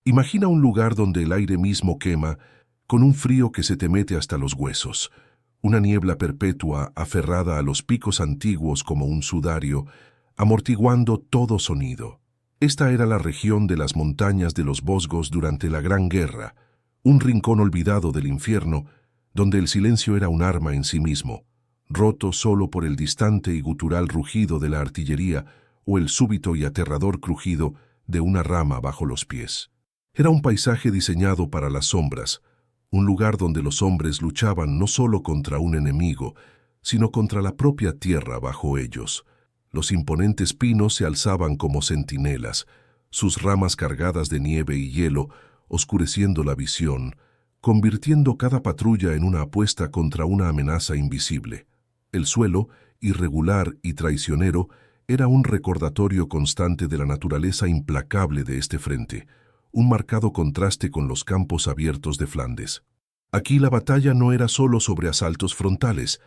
Imagina un lugar donde el aire mismo quema, con un frío que se te mete hasta los huesos, una niebla perpetua aferrada a los picos antiguos como un sudario, amortiguando todo sonido. Esta era la región de las montañas de los Vosgos durante la Gran Guerra, un rincón olvidado del infierno, donde el silencio era un arma en sí mismo, roto solo por el distante y gutural rugido de la artillería o el súbito y aterrador crujido de una rama bajo los pies. Era un paisaje diseñado para las sombras, un lugar donde los hombres luchaban no solo contra un enemigo, sino contra la propia tierra bajo ellos. Los imponentes pinos se alzaban como centinelas, sus ramas cargadas de nieve y hielo, oscureciendo la visión, convirtiendo cada patrulla en una apuesta contra una amenaza invisible. El suelo, irregular y traicionero, era un recordatorio constante de la naturaleza implacable de este frente, un marcado contraste con los campos abiertos de Flandes. Aquí la batalla no era solo sobre asaltos frontales,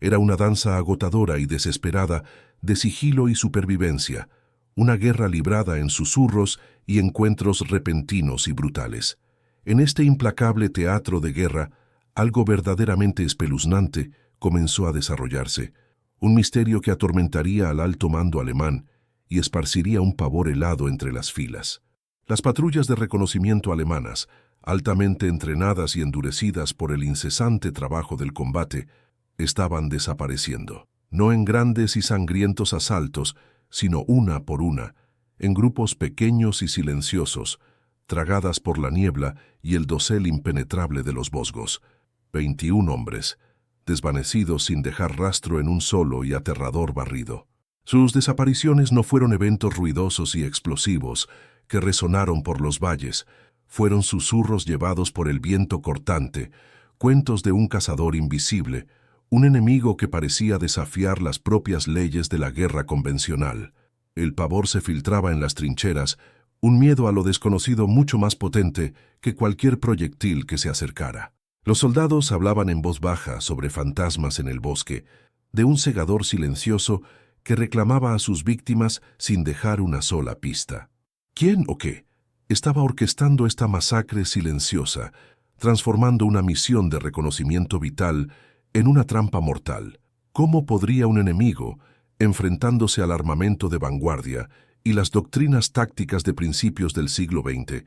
era una danza agotadora y desesperada de sigilo y supervivencia, una guerra librada en susurros y encuentros repentinos y brutales. En este implacable teatro de guerra, algo verdaderamente espeluznante comenzó a desarrollarse, un misterio que atormentaría al alto mando alemán y esparciría un pavor helado entre las filas. Las patrullas de reconocimiento alemanas, altamente entrenadas y endurecidas por el incesante trabajo del combate, estaban desapareciendo, no en grandes y sangrientos asaltos, sino una por una, en grupos pequeños y silenciosos, tragadas por la niebla y el dosel impenetrable de los Vosgos. 21 hombres, desvanecidos sin dejar rastro en un solo y aterrador barrido. Sus desapariciones no fueron eventos ruidosos y explosivos que resonaron por los valles, fueron susurros llevados por el viento cortante, cuentos de un cazador invisible, un enemigo que parecía desafiar las propias leyes de la guerra convencional. El pavor se filtraba en las trincheras, un miedo a lo desconocido mucho más potente que cualquier proyectil que se acercara. Los soldados hablaban en voz baja sobre fantasmas en el bosque, de un segador silencioso que reclamaba a sus víctimas sin dejar una sola pista. ¿Quién o qué estaba orquestando esta masacre silenciosa, transformando una misión de reconocimiento vital en una trampa mortal? ¿Cómo podría un enemigo, enfrentándose al armamento de vanguardia y las doctrinas tácticas de principios del siglo XX,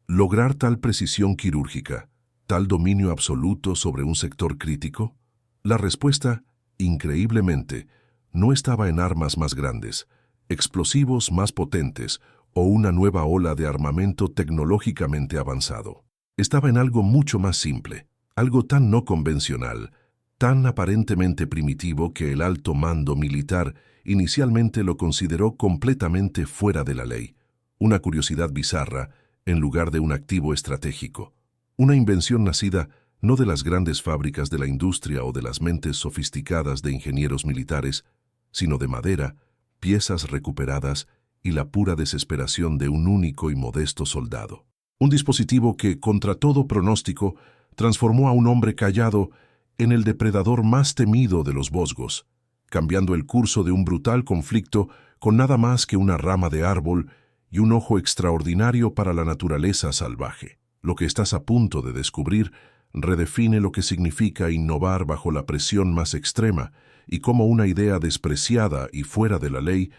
lograr tal precisión quirúrgica, tal dominio absoluto sobre un sector crítico? La respuesta, increíblemente, no estaba en armas más grandes, explosivos más potentes o una nueva ola de armamento tecnológicamente avanzado. Estaba en algo mucho más simple, algo tan no convencional, tan aparentemente primitivo que el alto mando militar inicialmente lo consideró completamente fuera de la ley, una curiosidad bizarra en lugar de un activo estratégico, una invención nacida no de las grandes fábricas de la industria o de las mentes sofisticadas de ingenieros militares, sino de madera, piezas recuperadas y la pura desesperación de un único y modesto soldado. Un dispositivo que, contra todo pronóstico, transformó a un hombre callado en el depredador más temido de los Vosgos, cambiando el curso de un brutal conflicto con nada más que una rama de árbol y un ojo extraordinario para la naturaleza salvaje. Lo que estás a punto de descubrir redefine lo que significa innovar bajo la presión más extrema y cómo una idea despreciada y fuera de la ley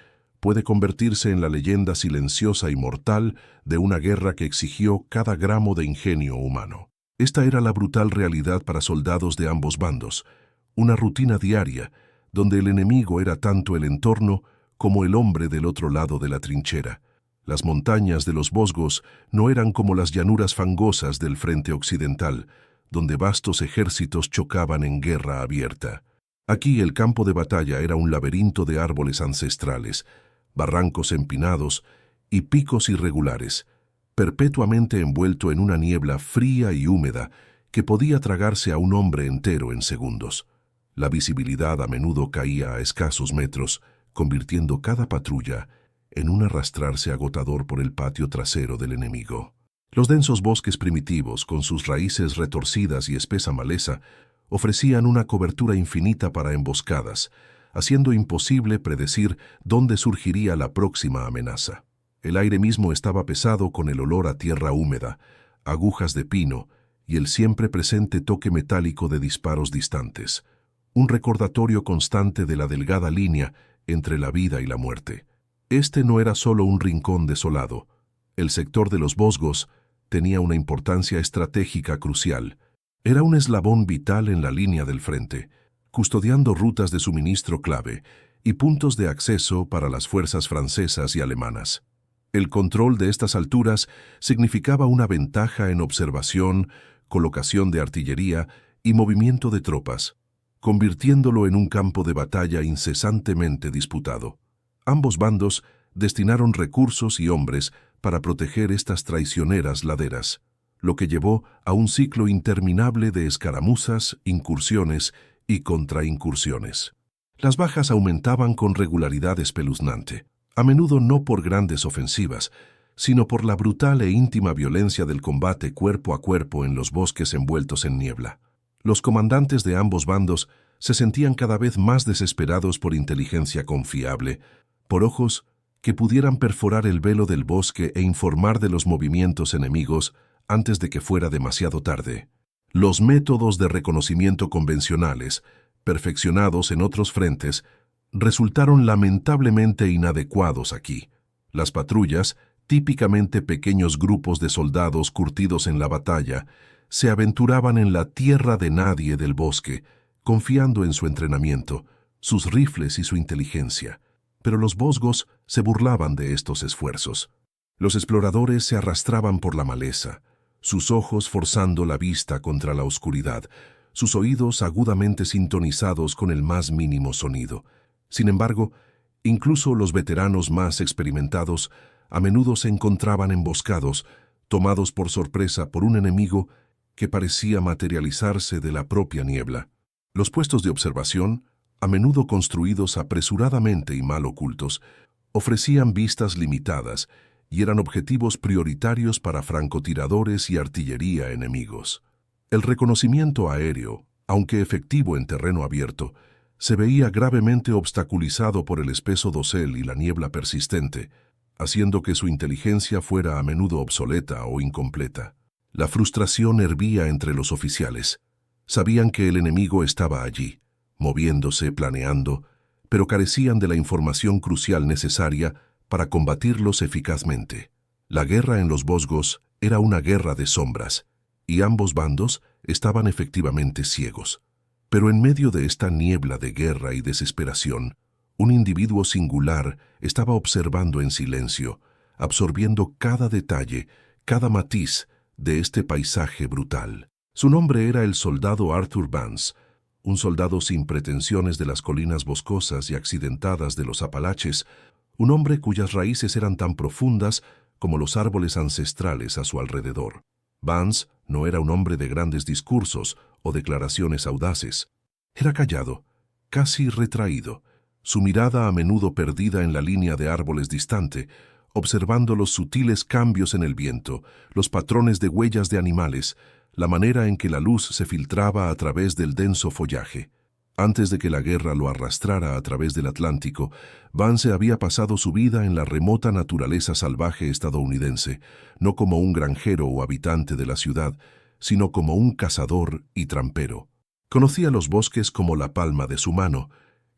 puede convertirse en la leyenda silenciosa y mortal de una guerra que exigió cada gramo de ingenio humano. Esta era la brutal realidad para soldados de ambos bandos, una rutina diaria donde el enemigo era tanto el entorno como el hombre del otro lado de la trinchera. Las montañas de los Vosgos no eran como las llanuras fangosas del frente occidental, donde vastos ejércitos chocaban en guerra abierta. Aquí el campo de batalla era un laberinto de árboles ancestrales, barrancos empinados y picos irregulares, perpetuamente envuelto en una niebla fría y húmeda que podía tragarse a un hombre entero en segundos. La visibilidad a menudo caía a escasos metros, convirtiendo cada patrulla en un arrastrarse agotador por el patio trasero del enemigo. Los densos bosques primitivos, con sus raíces retorcidas y espesa maleza, ofrecían una cobertura infinita para emboscadas, haciendo imposible predecir dónde surgiría la próxima amenaza. El aire mismo estaba pesado con el olor a tierra húmeda, agujas de pino y el siempre presente toque metálico de disparos distantes. Un recordatorio constante de la delgada línea entre la vida y la muerte. Este no era solo un rincón desolado. El sector de los Vosgos tenía una importancia estratégica crucial. Era un eslabón vital en la línea del frente, custodiando rutas de suministro clave y puntos de acceso para las fuerzas francesas y alemanas. El control de estas alturas significaba una ventaja en observación, colocación de artillería y movimiento de tropas, convirtiéndolo en un campo de batalla incesantemente disputado. Ambos bandos destinaron recursos y hombres para proteger estas traicioneras laderas, lo que llevó a un ciclo interminable de escaramuzas, incursiones y contraincursiones. Las bajas aumentaban con regularidad espeluznante, a menudo no por grandes ofensivas, sino por la brutal e íntima violencia del combate cuerpo a cuerpo en los bosques envueltos en niebla. Los comandantes de ambos bandos se sentían cada vez más desesperados por inteligencia confiable, por ojos que pudieran perforar el velo del bosque e informar de los movimientos enemigos antes de que fuera demasiado tarde. Los métodos de reconocimiento convencionales, perfeccionados en otros frentes, resultaron lamentablemente inadecuados aquí. Las patrullas, típicamente pequeños grupos de soldados curtidos en la batalla, se aventuraban en la tierra de nadie del bosque, confiando en su entrenamiento, sus rifles y su inteligencia. Pero los Vosgos se burlaban de estos esfuerzos. Los exploradores se arrastraban por la maleza, sus ojos forzando la vista contra la oscuridad, sus oídos agudamente sintonizados con el más mínimo sonido. Sin embargo, incluso los veteranos más experimentados a menudo se encontraban emboscados, tomados por sorpresa por un enemigo que parecía materializarse de la propia niebla. Los puestos de observación, a menudo construidos apresuradamente y mal ocultos, ofrecían vistas limitadas y eran objetivos prioritarios para francotiradores y artillería enemigos. El reconocimiento aéreo, aunque efectivo en terreno abierto, se veía gravemente obstaculizado por el espeso dosel y la niebla persistente, haciendo que su inteligencia fuera a menudo obsoleta o incompleta. La frustración hervía entre los oficiales. Sabían que el enemigo estaba allí, moviéndose, planeando, pero carecían de la información crucial necesaria para combatirlos eficazmente. La guerra en los Vosgos era una guerra de sombras, y ambos bandos estaban efectivamente ciegos. Pero en medio de esta niebla de guerra y desesperación, un individuo singular estaba observando en silencio, absorbiendo cada detalle, cada matiz de este paisaje brutal. Su nombre era el soldado Arthur Vance, un soldado sin pretensiones de las colinas boscosas y accidentadas de los Apalaches, un hombre cuyas raíces eran tan profundas como los árboles ancestrales a su alrededor. Vance no era un hombre de grandes discursos o declaraciones audaces. Era callado, casi retraído, su mirada a menudo perdida en la línea de árboles distante, observando los sutiles cambios en el viento, los patrones de huellas de animales, la manera en que la luz se filtraba a través del denso follaje. Antes de que la guerra lo arrastrara a través del Atlántico, Vance había pasado su vida en la remota naturaleza salvaje estadounidense, no como un granjero o habitante de la ciudad, sino como un cazador y trampero. Conocía los bosques como la palma de su mano,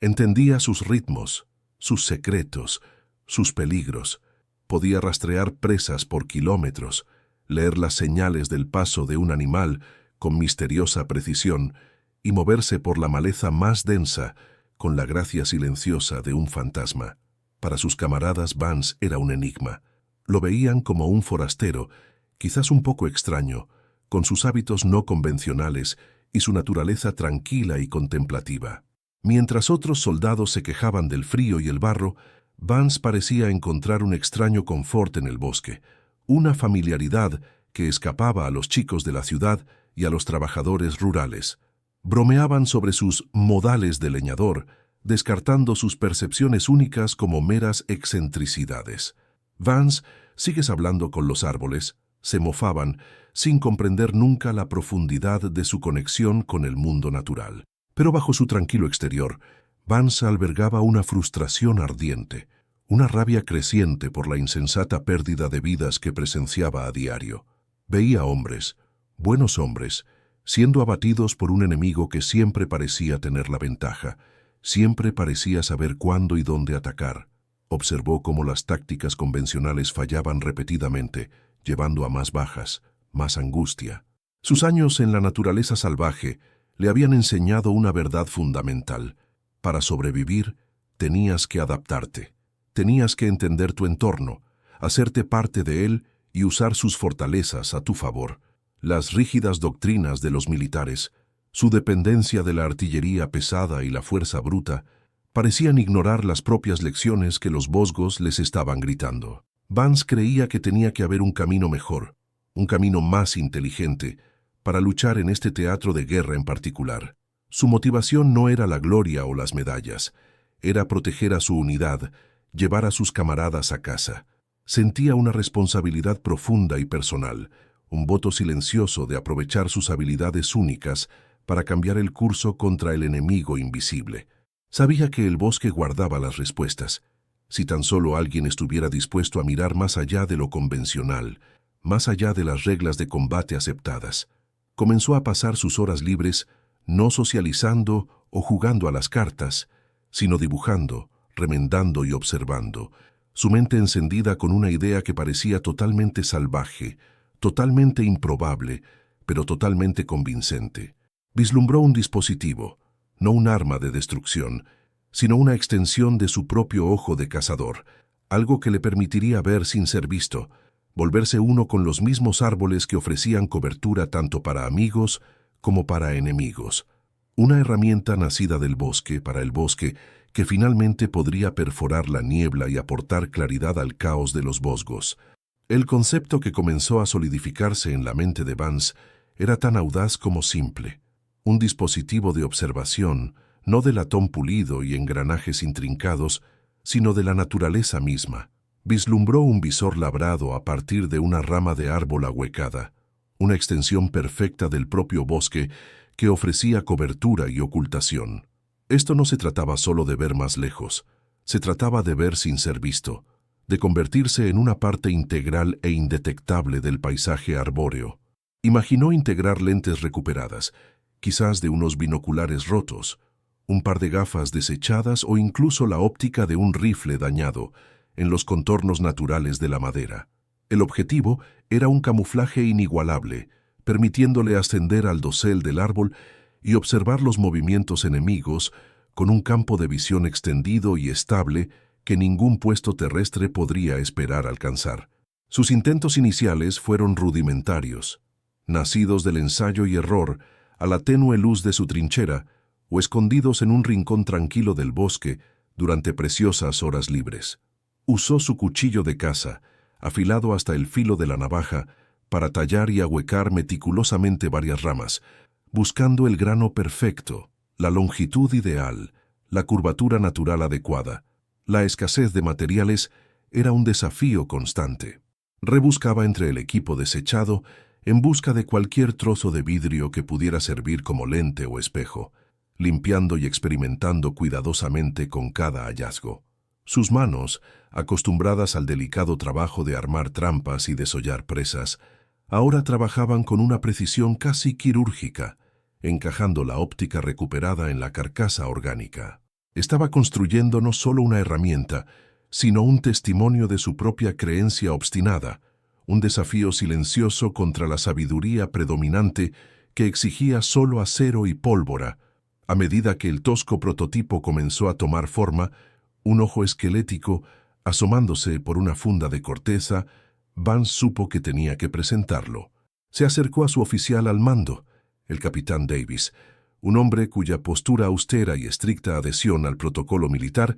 entendía sus ritmos, sus secretos, sus peligros. Podía rastrear presas por kilómetros, leer las señales del paso de un animal con misteriosa precisión y moverse por la maleza más densa con la gracia silenciosa de un fantasma. Para sus camaradas, Vance era un enigma. Lo veían como un forastero, quizás un poco extraño, con sus hábitos no convencionales y su naturaleza tranquila y contemplativa. Mientras otros soldados se quejaban del frío y el barro, Vance parecía encontrar un extraño confort en el bosque, una familiaridad que escapaba a los chicos de la ciudad y a los trabajadores rurales. Bromeaban sobre sus modales de leñador, descartando sus percepciones únicas como meras excentricidades. Vance, ¿sigues hablando con los árboles?, se mofaban, sin comprender nunca la profundidad de su conexión con el mundo natural. Pero bajo su tranquilo exterior, Vance albergaba una frustración ardiente, una rabia creciente por la insensata pérdida de vidas que presenciaba a diario. Veía hombres, buenos hombres, siendo abatidos por un enemigo que siempre parecía tener la ventaja, siempre parecía saber cuándo y dónde atacar. Observó cómo las tácticas convencionales fallaban repetidamente, llevando a más bajas, más angustia. Sus años en la naturaleza salvaje le habían enseñado una verdad fundamental. Para sobrevivir, tenías que adaptarte. Tenías que entender tu entorno, hacerte parte de él y usar sus fortalezas a tu favor. Las rígidas doctrinas de los militares, su dependencia de la artillería pesada y la fuerza bruta, parecían ignorar las propias lecciones que los Vosgos les estaban gritando. Vance creía que tenía que haber un camino mejor, un camino más inteligente, para luchar en este teatro de guerra en particular. Su motivación no era la gloria o las medallas, era proteger a su unidad, llevar a sus camaradas a casa. Sentía una responsabilidad profunda y personal, un voto silencioso de aprovechar sus habilidades únicas para cambiar el curso contra el enemigo invisible. Sabía que el bosque guardaba las respuestas, si tan solo alguien estuviera dispuesto a mirar más allá de lo convencional, más allá de las reglas de combate aceptadas. Comenzó a pasar sus horas libres no socializando o jugando a las cartas, sino dibujando, remendando y observando, su mente encendida con una idea que parecía totalmente salvaje, totalmente improbable, pero totalmente convincente. Vislumbró un dispositivo, no un arma de destrucción, sino una extensión de su propio ojo de cazador, algo que le permitiría ver sin ser visto, volverse uno con los mismos árboles que ofrecían cobertura tanto para amigos como para enemigos. Una herramienta nacida del bosque para el bosque que finalmente podría perforar la niebla y aportar claridad al caos de los Vosgos. El concepto que comenzó a solidificarse en la mente de Vance era tan audaz como simple. Un dispositivo de observación, no de latón pulido y engranajes intrincados, sino de la naturaleza misma. Vislumbró un visor labrado a partir de una rama de árbol ahuecada, una extensión perfecta del propio bosque que ofrecía cobertura y ocultación. Esto no se trataba solo de ver más lejos, se trataba de ver sin ser visto, de convertirse en una parte integral e indetectable del paisaje arbóreo. Imaginó integrar lentes recuperadas, quizás de unos binoculares rotos, un par de gafas desechadas o incluso la óptica de un rifle dañado, en los contornos naturales de la madera. El objetivo era un camuflaje inigualable, permitiéndole ascender al dosel del árbol y observar los movimientos enemigos con un campo de visión extendido y estable que ningún puesto terrestre podría esperar alcanzar. Sus intentos iniciales fueron rudimentarios, nacidos del ensayo y error a la tenue luz de su trinchera o escondidos en un rincón tranquilo del bosque durante preciosas horas libres. Usó su cuchillo de caza, afilado hasta el filo de la navaja, para tallar y ahuecar meticulosamente varias ramas, buscando el grano perfecto, la longitud ideal, la curvatura natural adecuada. La escasez de materiales era un desafío constante. Rebuscaba entre el equipo desechado en busca de cualquier trozo de vidrio que pudiera servir como lente o espejo, limpiando y experimentando cuidadosamente con cada hallazgo. Sus manos, acostumbradas al delicado trabajo de armar trampas y desollar presas, ahora trabajaban con una precisión casi quirúrgica, encajando la óptica recuperada en la carcasa orgánica. Estaba construyendo no solo una herramienta, sino un testimonio de su propia creencia obstinada, un desafío silencioso contra la sabiduría predominante que exigía solo acero y pólvora. A medida que el tosco prototipo comenzó a tomar forma, un ojo esquelético, asomándose por una funda de corteza, Vance supo que tenía que presentarlo. Se acercó a su oficial al mando, el capitán Davis, un hombre cuya postura austera y estricta adhesión al protocolo militar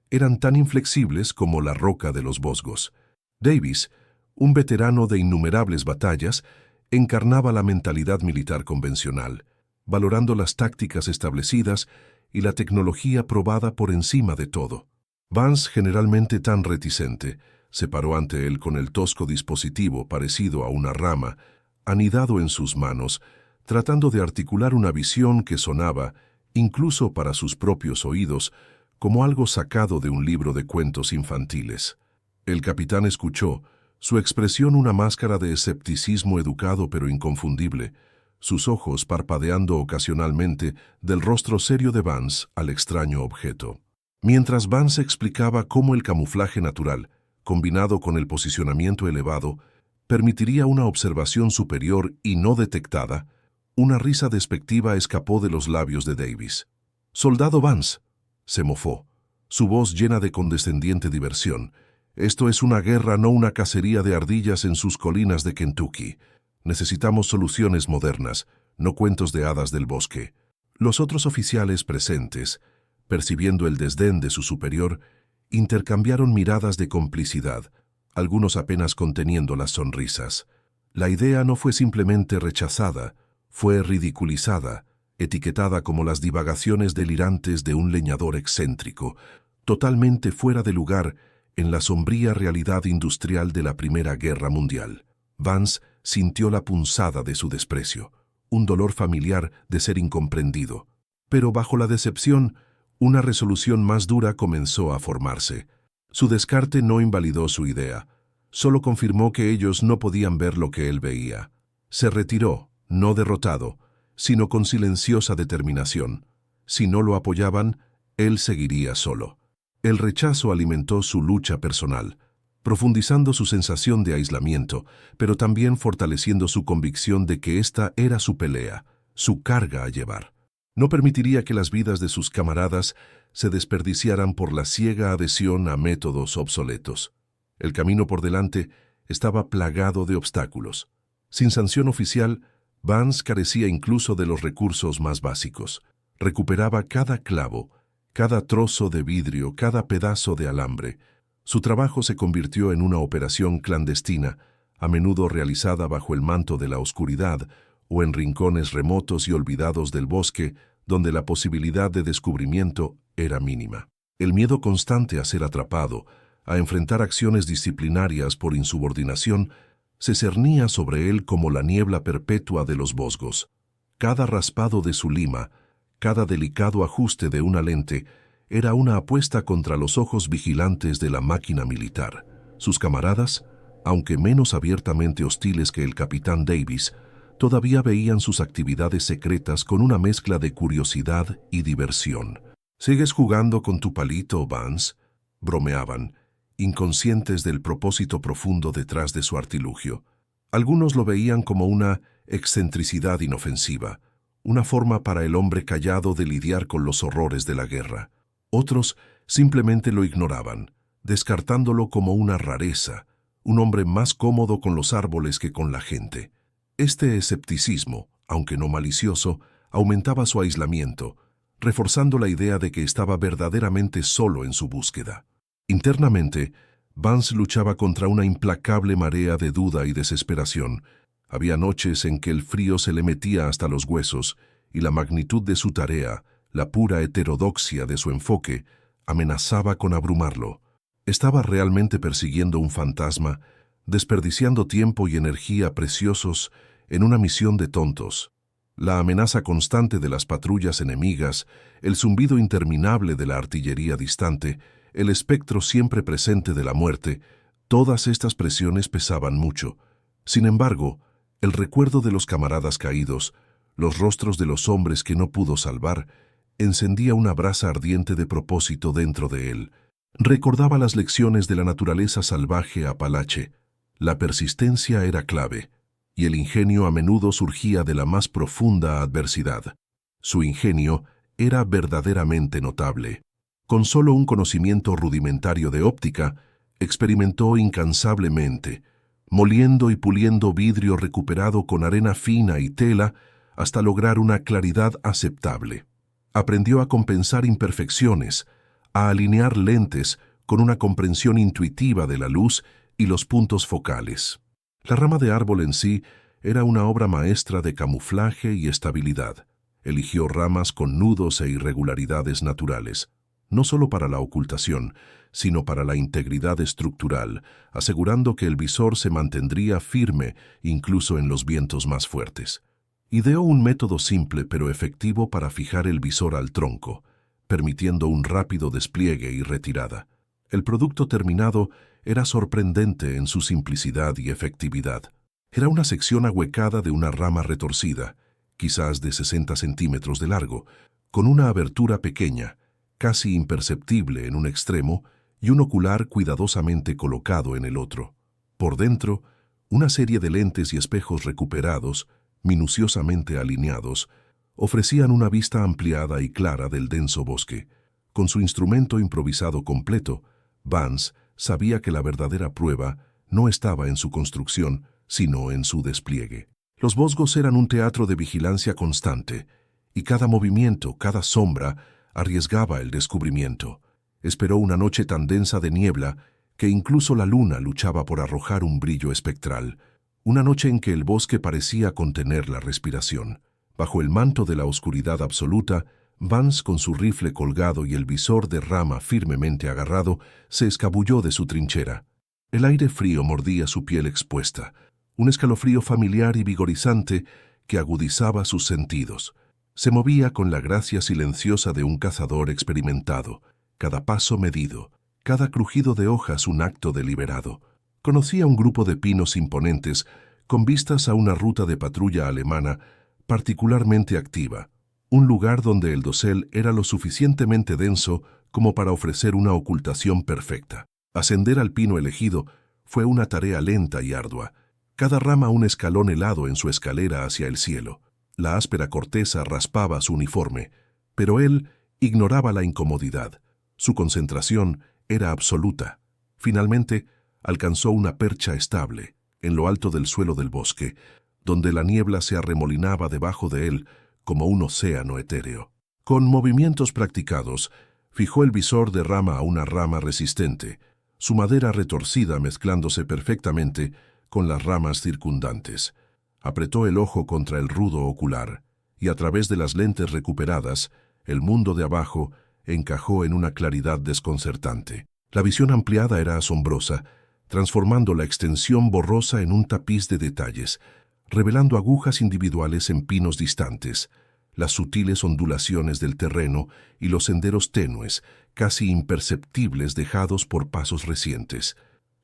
eran tan inflexibles como la roca de los Vosgos. Davis, un veterano de innumerables batallas, encarnaba la mentalidad militar convencional, valorando las tácticas establecidas y la tecnología probada por encima de todo. Vance, generalmente tan reticente, se paró ante él con el tosco dispositivo parecido a una rama, anidado en sus manos, tratando de articular una visión que sonaba, incluso para sus propios oídos, como algo sacado de un libro de cuentos infantiles. El capitán escuchó, su expresión una máscara de escepticismo educado pero inconfundible, sus ojos parpadeando ocasionalmente del rostro serio de Vance al extraño objeto. Mientras Vance explicaba cómo el camuflaje natural, combinado con el posicionamiento elevado, permitiría una observación superior y no detectada, una risa despectiva escapó de los labios de Davis. «¡Soldado Vance!», se mofó, su voz llena de condescendiente diversión. «Esto es una guerra, no una cacería de ardillas en sus colinas de Kentucky. Necesitamos soluciones modernas, no cuentos de hadas del bosque». Los otros oficiales presentes, percibiendo el desdén de su superior, intercambiaron miradas de complicidad, algunos apenas conteniendo las sonrisas. La idea no fue simplemente rechazada, fue ridiculizada, etiquetada como las divagaciones delirantes de un leñador excéntrico, totalmente fuera de lugar en la sombría realidad industrial de la Primera Guerra Mundial. Vance sintió la punzada de su desprecio, un dolor familiar de ser incomprendido. Pero bajo la decepción, una resolución más dura comenzó a formarse. Su descarte no invalidó su idea, solo confirmó que ellos no podían ver lo que él veía. Se retiró, no derrotado, sino con silenciosa determinación. Si no lo apoyaban, él seguiría solo. El rechazo alimentó su lucha personal, profundizando su sensación de aislamiento, pero también fortaleciendo su convicción de que esta era su pelea, su carga a llevar. No permitiría que las vidas de sus camaradas se desperdiciaran por la ciega adhesión a métodos obsoletos. El camino por delante estaba plagado de obstáculos. Sin sanción oficial, Vance carecía incluso de los recursos más básicos. Recuperaba cada clavo, cada trozo de vidrio, cada pedazo de alambre. Su trabajo se convirtió en una operación clandestina, a menudo realizada bajo el manto de la oscuridad o en rincones remotos y olvidados del bosque, donde la posibilidad de descubrimiento era mínima. El miedo constante a ser atrapado, a enfrentar acciones disciplinarias por insubordinación, se cernía sobre él como la niebla perpetua de los Vosgos. Cada raspado de su lima, cada delicado ajuste de una lente, era una apuesta contra los ojos vigilantes de la máquina militar. Sus camaradas, aunque menos abiertamente hostiles que el capitán Davis, todavía veían sus actividades secretas con una mezcla de curiosidad y diversión. «¿Sigues jugando con tu palito, Vance?», bromeaban, inconscientes del propósito profundo detrás de su artilugio. Algunos lo veían como una excentricidad inofensiva, una forma para el hombre callado de lidiar con los horrores de la guerra. Otros simplemente lo ignoraban, descartándolo como una rareza, un hombre más cómodo con los árboles que con la gente. Este escepticismo, aunque no malicioso, aumentaba su aislamiento, reforzando la idea de que estaba verdaderamente solo en su búsqueda. Internamente, Vance luchaba contra una implacable marea de duda y desesperación. Había noches en que el frío se le metía hasta los huesos y la magnitud de su tarea, la pura heterodoxia de su enfoque, amenazaba con abrumarlo. Estaba realmente persiguiendo un fantasma, desperdiciando tiempo y energía preciosos en una misión de tontos. La amenaza constante de las patrullas enemigas, el zumbido interminable de la artillería distante, el espectro siempre presente de la muerte, todas estas presiones pesaban mucho. Sin embargo, el recuerdo de los camaradas caídos, los rostros de los hombres que no pudo salvar, encendía una brasa ardiente de propósito dentro de él. Recordaba las lecciones de la naturaleza salvaje apalache. La persistencia era clave, y el ingenio a menudo surgía de la más profunda adversidad. Su ingenio era verdaderamente notable. Con solo un conocimiento rudimentario de óptica, experimentó incansablemente, moliendo y puliendo vidrio recuperado con arena fina y tela hasta lograr una claridad aceptable. Aprendió a compensar imperfecciones, a alinear lentes con una comprensión intuitiva de la luz y los puntos focales. La rama de árbol en sí era una obra maestra de camuflaje y estabilidad. Eligió ramas con nudos e irregularidades naturales, no solo para la ocultación, sino para la integridad estructural, asegurando que el visor se mantendría firme incluso en los vientos más fuertes. Ideó un método simple pero efectivo para fijar el visor al tronco, permitiendo un rápido despliegue y retirada. El producto terminado era sorprendente en su simplicidad y efectividad. Era una sección ahuecada de una rama retorcida, quizás de 60 centímetros de largo, con una abertura pequeña, casi imperceptible en un extremo, y un ocular cuidadosamente colocado en el otro. Por dentro, una serie de lentes y espejos recuperados, minuciosamente alineados, ofrecían una vista ampliada y clara del denso bosque. Con su instrumento improvisado completo, Vance sabía que la verdadera prueba no estaba en su construcción, sino en su despliegue. Los bosgos eran un teatro de vigilancia constante, y cada movimiento, cada sombra, arriesgaba el descubrimiento. Esperó una noche tan densa de niebla que incluso la luna luchaba por arrojar un brillo espectral, una noche en que el bosque parecía contener la respiración. Bajo el manto de la oscuridad absoluta, Vance, con su rifle colgado y el visor de rama firmemente agarrado, se escabulló de su trinchera. El aire frío mordía su piel expuesta, un escalofrío familiar y vigorizante que agudizaba sus sentidos. Se movía con la gracia silenciosa de un cazador experimentado, cada paso medido, cada crujido de hojas un acto deliberado. Conocía un grupo de pinos imponentes con vistas a una ruta de patrulla alemana particularmente activa, un lugar donde el dosel era lo suficientemente denso como para ofrecer una ocultación perfecta. Ascender al pino elegido fue una tarea lenta y ardua, cada rama un escalón helado en su escalera hacia el cielo. La áspera corteza raspaba su uniforme, pero él ignoraba la incomodidad. Su concentración era absoluta. Finalmente, alcanzó una percha estable, en lo alto del suelo del bosque, donde la niebla se arremolinaba debajo de él como un océano etéreo. Con movimientos practicados, fijó el visor de rama a una rama resistente, su madera retorcida mezclándose perfectamente con las ramas circundantes. Apretó el ojo contra el rudo ocular, y a través de las lentes recuperadas, el mundo de abajo encajó en una claridad desconcertante. La visión ampliada era asombrosa, transformando la extensión borrosa en un tapiz de detalles, revelando agujas individuales en pinos distantes, las sutiles ondulaciones del terreno y los senderos tenues, casi imperceptibles dejados por pasos recientes.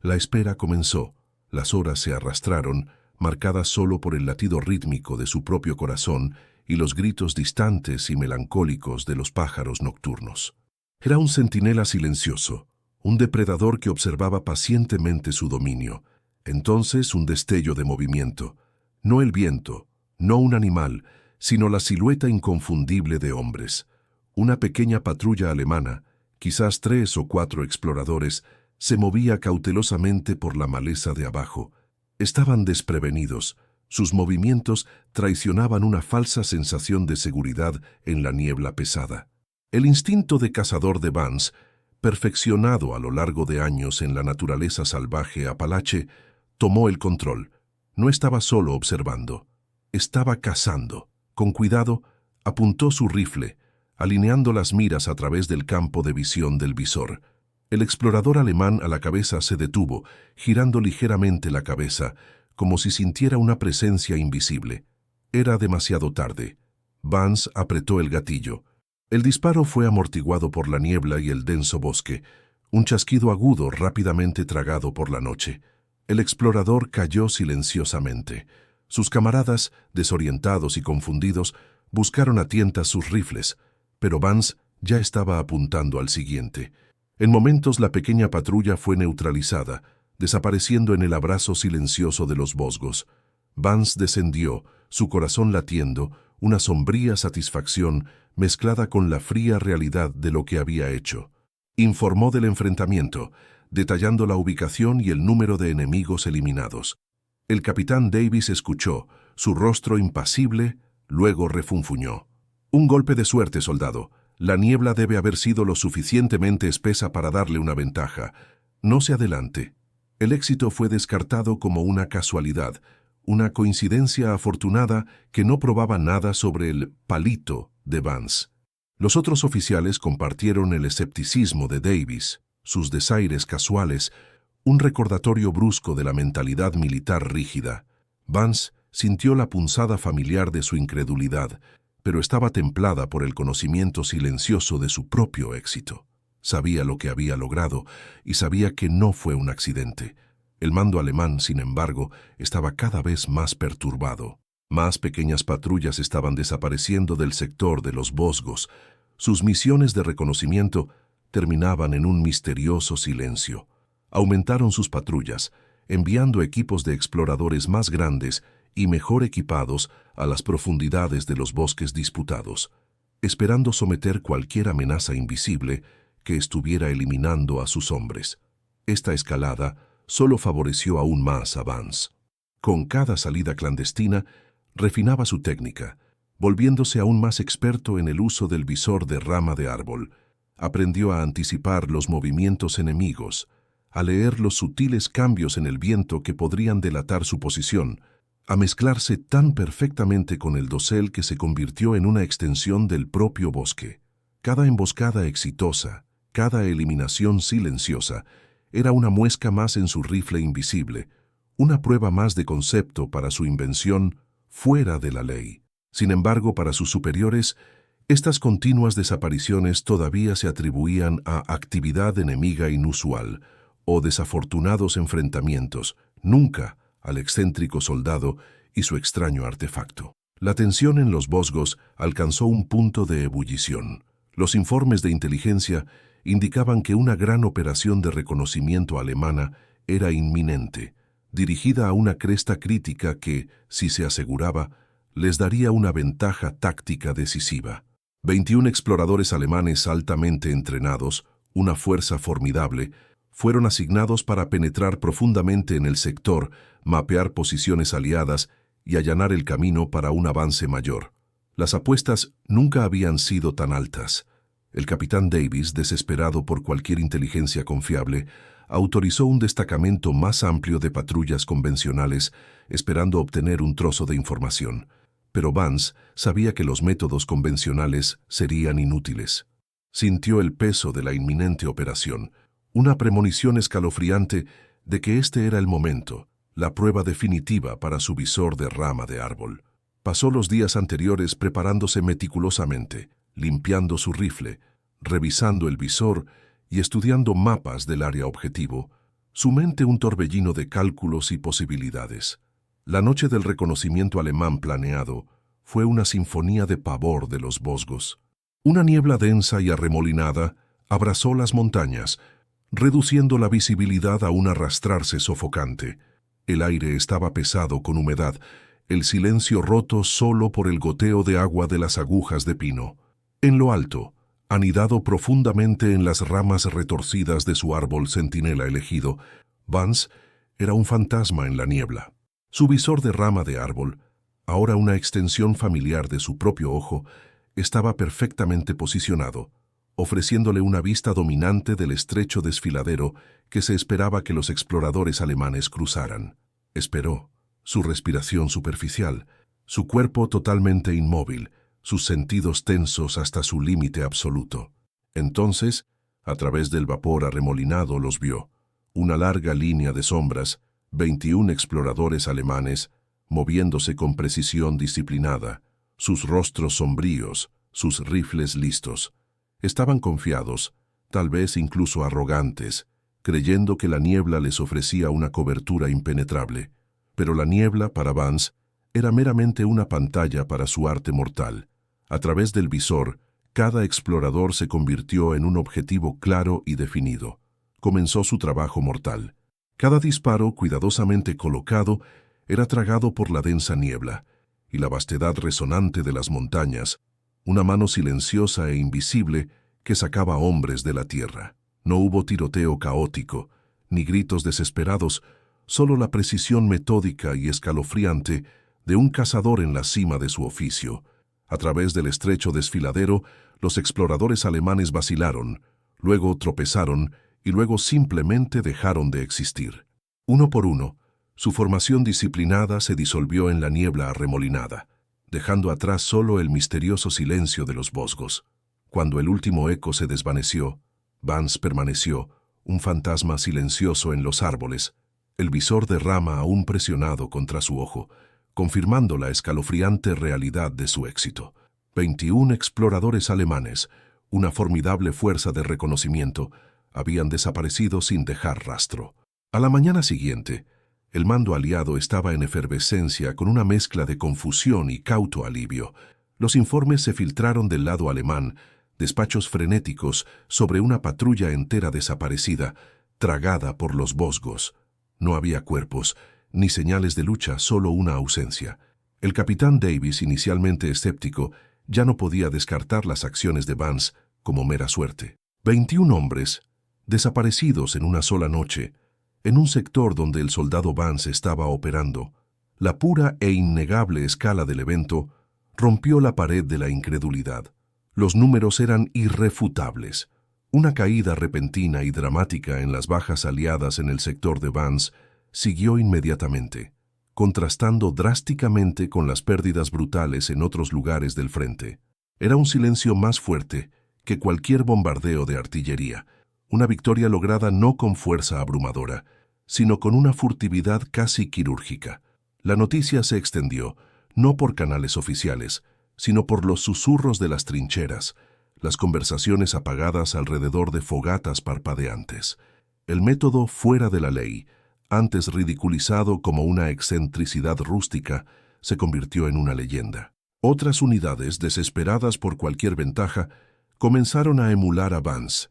La espera comenzó, las horas se arrastraron, marcadas solo por el latido rítmico de su propio corazón y los gritos distantes y melancólicos de los pájaros nocturnos. Era un centinela silencioso, un depredador que observaba pacientemente su dominio. Entonces un destello de movimiento. No el viento, no un animal, sino la silueta inconfundible de hombres. Una pequeña patrulla alemana, quizás 3 o 4 exploradores, se movía cautelosamente por la maleza de abajo. Estaban desprevenidos. Sus movimientos traicionaban una falsa sensación de seguridad en la niebla pesada. El instinto de cazador de Vance, perfeccionado a lo largo de años en la naturaleza salvaje apalache, tomó el control. No estaba solo observando, estaba cazando. Con cuidado, apuntó su rifle, alineando las miras a través del campo de visión del visor. El explorador alemán a la cabeza se detuvo, girando ligeramente la cabeza, como si sintiera una presencia invisible. Era demasiado tarde. Vance apretó el gatillo. El disparo fue amortiguado por la niebla y el denso bosque, un chasquido agudo rápidamente tragado por la noche. El explorador cayó silenciosamente. Sus camaradas, desorientados y confundidos, buscaron a tientas sus rifles, pero Vance ya estaba apuntando al siguiente. En momentos la pequeña patrulla fue neutralizada, desapareciendo en el abrazo silencioso de los bosgos. Vance descendió, su corazón latiendo, una sombría satisfacción mezclada con la fría realidad de lo que había hecho. Informó del enfrentamiento, detallando la ubicación y el número de enemigos eliminados. El capitán Davis escuchó, su rostro impasible, luego refunfuñó. Un golpe de suerte, soldado. La niebla debe haber sido lo suficientemente espesa para darle una ventaja. No se adelante. El éxito fue descartado como una casualidad, una coincidencia afortunada que no probaba nada sobre el palito de Vance. Los otros oficiales compartieron el escepticismo de Davis, sus desaires casuales, un recordatorio brusco de la mentalidad militar rígida. Vance sintió la punzada familiar de su incredulidad, pero estaba templada por el conocimiento silencioso de su propio éxito. Sabía lo que había logrado y sabía que no fue un accidente. El mando alemán, sin embargo, estaba cada vez más perturbado. Más pequeñas patrullas estaban desapareciendo del sector de los Vosgos. Sus misiones de reconocimiento terminaban en un misterioso silencio. Aumentaron sus patrullas, enviando equipos de exploradores más grandes y mejor equipados a las profundidades de los bosques disputados, esperando someter cualquier amenaza invisible que estuviera eliminando a sus hombres. Esta escalada solo favoreció aún más a Vance. Con cada salida clandestina, refinaba su técnica, volviéndose aún más experto en el uso del visor de rama de árbol. Aprendió a anticipar los movimientos enemigos, a leer los sutiles cambios en el viento que podrían delatar su posición, a mezclarse tan perfectamente con el dosel que se convirtió en una extensión del propio bosque. Cada emboscada exitosa, cada eliminación silenciosa, era una muesca más en su rifle invisible, una prueba más de concepto para su invención fuera de la ley. Sin embargo, para sus superiores, estas continuas desapariciones todavía se atribuían a actividad enemiga inusual o desafortunados enfrentamientos, nunca al excéntrico soldado y su extraño artefacto. La tensión en los Vosgos alcanzó un punto de ebullición. Los informes de inteligencia indicaban que una gran operación de reconocimiento alemana era inminente, dirigida a una cresta crítica que, si se aseguraba, les daría una ventaja táctica decisiva. 21 exploradores alemanes altamente entrenados, una fuerza formidable, fueron asignados para penetrar profundamente en el sector, mapear posiciones aliadas y allanar el camino para un avance mayor. Las apuestas nunca habían sido tan altas. El capitán Davis, desesperado por cualquier inteligencia confiable, autorizó un destacamento más amplio de patrullas convencionales, esperando obtener un trozo de información. Pero Vance sabía que los métodos convencionales serían inútiles. Sintió el peso de la inminente operación, una premonición escalofriante de que este era el momento, la prueba definitiva para su visor de rama de árbol. Pasó los días anteriores preparándose meticulosamente, limpiando su rifle, revisando el visor y estudiando mapas del área objetivo, su mente un torbellino de cálculos y posibilidades. La noche del reconocimiento alemán planeado fue una sinfonía de pavor de los Vosgos. Una niebla densa y arremolinada abrazó las montañas, reduciendo la visibilidad a un arrastrarse sofocante. El aire estaba pesado con humedad, el silencio roto solo por el goteo de agua de las agujas de pino. En lo alto, anidado profundamente en las ramas retorcidas de su árbol centinela elegido, Vance era un fantasma en la niebla. Su visor de rama de árbol, ahora una extensión familiar de su propio ojo, estaba perfectamente posicionado, ofreciéndole una vista dominante del estrecho desfiladero que se esperaba que los exploradores alemanes cruzaran. Esperó, su respiración superficial, su cuerpo totalmente inmóvil, sus sentidos tensos hasta su límite absoluto. Entonces, a través del vapor arremolinado los vio, una larga línea de sombras, 21 exploradores alemanes, moviéndose con precisión disciplinada, sus rostros sombríos, sus rifles listos. Estaban confiados, tal vez incluso arrogantes, creyendo que la niebla les ofrecía una cobertura impenetrable. Pero la niebla, para Vance, era meramente una pantalla para su arte mortal. A través del visor, cada explorador se convirtió en un objetivo claro y definido. Comenzó su trabajo mortal. Cada disparo, cuidadosamente colocado, era tragado por la densa niebla, y la vastedad resonante de las montañas, una mano silenciosa e invisible que sacaba hombres de la tierra. No hubo tiroteo caótico, ni gritos desesperados, solo la precisión metódica y escalofriante de un cazador en la cima de su oficio. A través del estrecho desfiladero, los exploradores alemanes vacilaron, luego tropezaron y luego simplemente dejaron de existir. Uno por uno, su formación disciplinada se disolvió en la niebla arremolinada, dejando atrás solo el misterioso silencio de los Vosgos. Cuando el último eco se desvaneció, Vance permaneció, un fantasma silencioso en los árboles, el visor de rama aún presionado contra su ojo, confirmando la escalofriante realidad de su éxito. 21 exploradores alemanes, una formidable fuerza de reconocimiento, habían desaparecido sin dejar rastro. A la mañana siguiente, el mando aliado estaba en efervescencia con una mezcla de confusión y cauto alivio. Los informes se filtraron del lado alemán, despachos frenéticos sobre una patrulla entera desaparecida, tragada por los Vosgos. No había cuerpos, ni señales de lucha, solo una ausencia. El capitán Davis, inicialmente escéptico, ya no podía descartar las acciones de Vance como mera suerte. 21 hombres, desaparecidos en una sola noche, en un sector donde el soldado Vance estaba operando. La pura e innegable escala del evento rompió la pared de la incredulidad. Los números eran irrefutables. Una caída repentina y dramática en las bajas aliadas en el sector de Vance siguió inmediatamente, contrastando drásticamente con las pérdidas brutales en otros lugares del frente. Era un silencio más fuerte que cualquier bombardeo de artillería, una victoria lograda no con fuerza abrumadora, sino con una furtividad casi quirúrgica. La noticia se extendió, no por canales oficiales, sino por los susurros de las trincheras, las conversaciones apagadas alrededor de fogatas parpadeantes. El método fuera de la ley, antes ridiculizado como una excentricidad rústica, se convirtió en una leyenda. Otras unidades, desesperadas por cualquier ventaja, comenzaron a emular a Vance,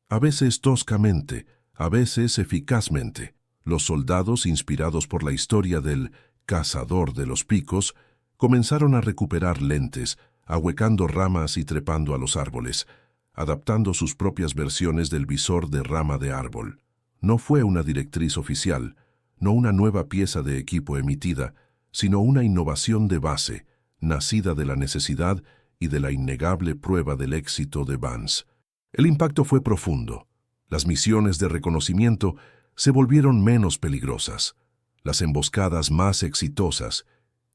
a veces toscamente, a veces eficazmente. Los soldados, inspirados por la historia del cazador de los picos, comenzaron a recuperar lentes, ahuecando ramas y trepando a los árboles, adaptando sus propias versiones del visor de rama de árbol. No fue una directriz oficial, no una nueva pieza de equipo emitida, sino una innovación de base, nacida de la necesidad y de la innegable prueba del éxito de Vance. El impacto fue profundo. Las misiones de reconocimiento se volvieron menos peligrosas, las emboscadas más exitosas,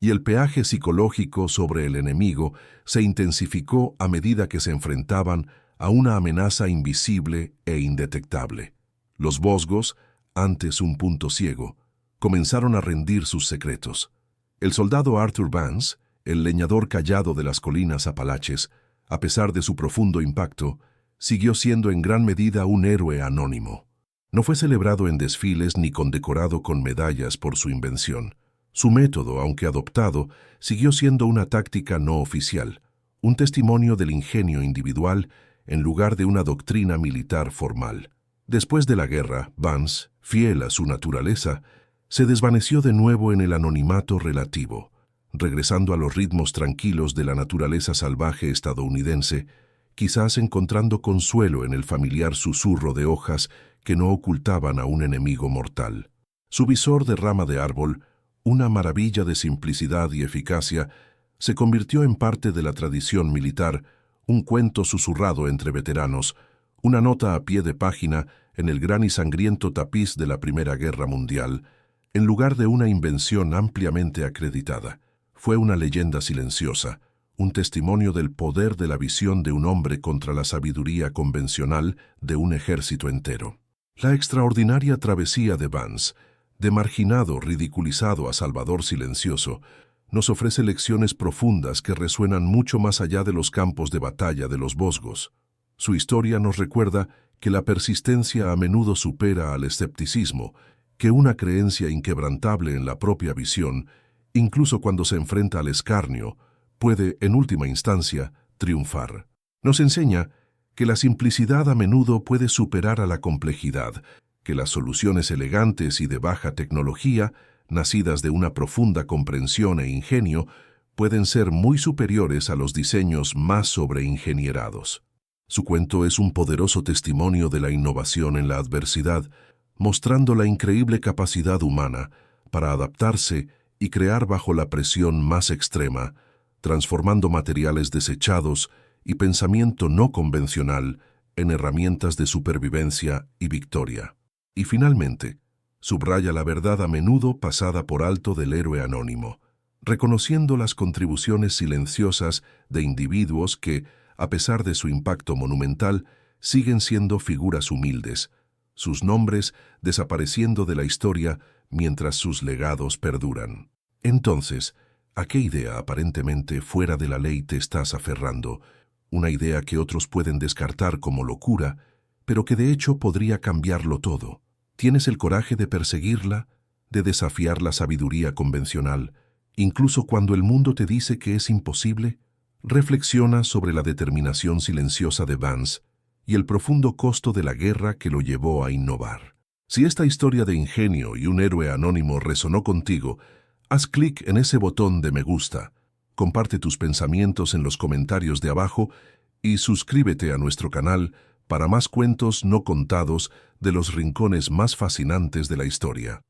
y el peaje psicológico sobre el enemigo se intensificó a medida que se enfrentaban a una amenaza invisible e indetectable. Los Vosgos, antes un punto ciego, comenzaron a rendir sus secretos. El soldado Arthur Vance, el leñador callado de las colinas Apalaches, a pesar de su profundo impacto, siguió siendo en gran medida un héroe anónimo. No fue celebrado en desfiles ni condecorado con medallas por su invención. Su método, aunque adoptado, siguió siendo una táctica no oficial, un testimonio del ingenio individual en lugar de una doctrina militar formal. Después de la guerra, Vance, fiel a su naturaleza, se desvaneció de nuevo en el anonimato relativo, regresando a los ritmos tranquilos de la naturaleza salvaje estadounidense, quizás encontrando consuelo en el familiar susurro de hojas que no ocultaban a un enemigo mortal. Su visor de rama de árbol, una maravilla de simplicidad y eficacia, se convirtió en parte de la tradición militar, un cuento susurrado entre veteranos, una nota a pie de página en el gran y sangriento tapiz de la Primera Guerra Mundial, en lugar de una invención ampliamente acreditada. Fue una leyenda silenciosa, un testimonio del poder de la visión de un hombre contra la sabiduría convencional de un ejército entero. La extraordinaria travesía de Vance, de marginado ridiculizado a salvador silencioso, nos ofrece lecciones profundas que resuenan mucho más allá de los campos de batalla de los Vosgos. Su historia nos recuerda que la persistencia a menudo supera al escepticismo, que una creencia inquebrantable en la propia visión, incluso cuando se enfrenta al escarnio, puede, en última instancia, triunfar. Nos enseña que la simplicidad a menudo puede superar a la complejidad, que las soluciones elegantes y de baja tecnología, nacidas de una profunda comprensión e ingenio, pueden ser muy superiores a los diseños más sobreingenierados. Su cuento es un poderoso testimonio de la innovación en la adversidad, mostrando la increíble capacidad humana para adaptarse y crear bajo la presión más extrema, transformando materiales desechados y pensamiento no convencional en herramientas de supervivencia y victoria. Y finalmente, subraya la verdad a menudo pasada por alto del héroe anónimo, reconociendo las contribuciones silenciosas de individuos que, a pesar de su impacto monumental, siguen siendo figuras humildes, sus nombres desapareciendo de la historia mientras sus legados perduran. Entonces, ¿A qué idea aparentemente fuera de la ley te estás aferrando? Una idea que otros pueden descartar como locura, pero que de hecho podría cambiarlo todo. ¿Tienes el coraje de perseguirla, de desafiar la sabiduría convencional, incluso cuando el mundo te dice que es imposible? Reflexiona sobre la determinación silenciosa de Vance y el profundo costo de la guerra que lo llevó a innovar. Si esta historia de ingenio y un héroe anónimo resonó contigo, haz clic en ese botón de me gusta, comparte tus pensamientos en los comentarios de abajo y suscríbete a nuestro canal para más cuentos no contados de los rincones más fascinantes de la historia.